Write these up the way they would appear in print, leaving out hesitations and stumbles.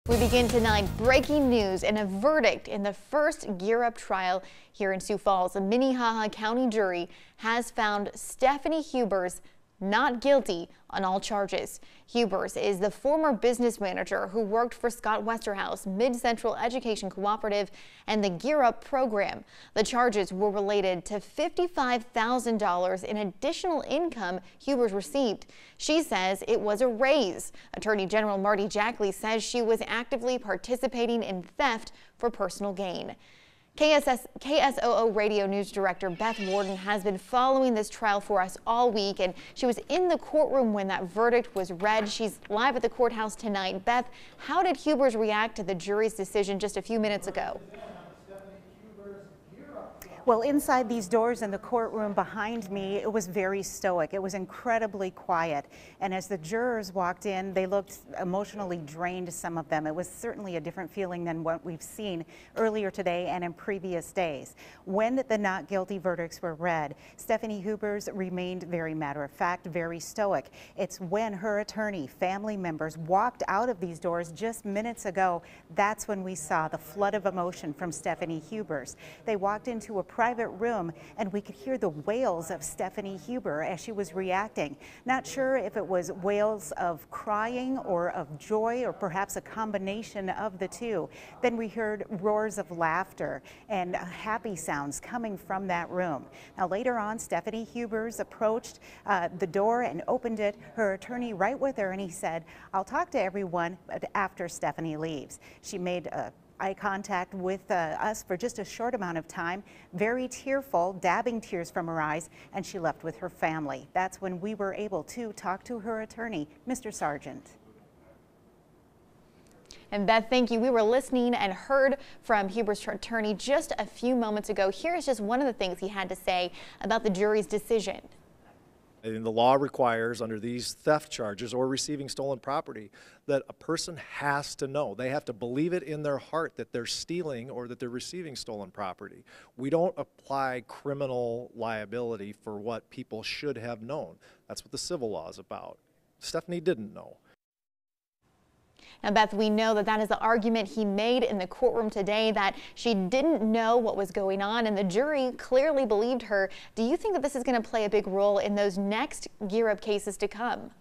We begin tonight, breaking news and a verdict in the first Gear Up trial here in Sioux Falls. A Minnehaha County jury has found Stephanie Hubers not guilty on all charges. Hubers is the former business manager who worked for Scott Westerhuis, Central Educational Cooperative, and the Gear Up program. The charges were related to $55,000 in additional income Hubers received. She says it was a raise. Attorney General Marty Jackley says she was actively participating in theft for personal gain. KSOO Radio News Director Beth Warden has been following this trial for us all week, and she was in the courtroom when that verdict was read. She's live at the courthouse tonight. Beth, how did Hubers react to the jury's decision just a few minutes ago? Well, inside these doors in the courtroom behind me, it was very stoic. It was incredibly quiet. And as the jurors walked in, they looked emotionally drained, some of them. It was certainly a different feeling than what we've seen earlier today and in previous days. When the not guilty verdicts were read, Stephanie Hubers remained very matter of fact, very stoic. It's when her attorney, family members walked out of these doors just minutes ago, that's when we saw the flood of emotion from Stephanie Hubers. They walked into a private room and we could hear the wails of Stephanie Huber as she was reacting. Not sure if it was wails of crying or of joy or perhaps a combination of the two. Then we heard roars of laughter and happy sounds coming from that room. Now later on, Stephanie Hubers approached the door and opened it, her attorney right with her, and he said, "I'll talk to everyone after Stephanie leaves." She made eye contact with us for just a short amount of time, very tearful, dabbing tears from her eyes, and she left with her family. That's when we were able to talk to her attorney, Mr. Sargent. And Beth, thank you. We were listening and heard from Hubers' attorney just a few moments ago. Here's just one of the things he had to say about the jury's decision. And the law requires under these theft charges or receiving stolen property that a person has to know. They have to believe it in their heart that they're stealing or that they're receiving stolen property. We don't apply criminal liability for what people should have known. That's what the civil law is about. Stephanie didn't know. Now, Beth, we know that that is the argument he made in the courtroom today, that she didn't know what was going on, and the jury clearly believed her. Do you think that this is going to play a big role in those next Gear Up cases to come?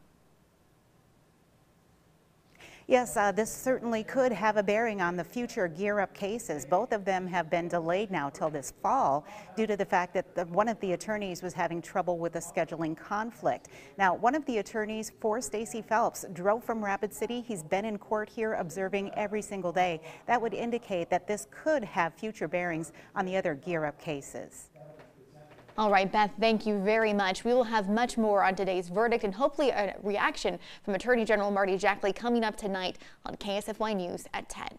Yes, this certainly could have a bearing on the future Gear Up cases. Both of them have been delayed now till this fall due to the fact that one of the attorneys was having trouble with a scheduling conflict. Now, one of the attorneys for Stacey Phelps drove from Rapid City. He's been in court here observing every single day. That would indicate that this could have future bearings on the other Gear Up cases. All right, Beth, thank you very much. We will have much more on today's verdict and hopefully a reaction from Attorney General Marty Jackley coming up tonight on KSFY News at 10.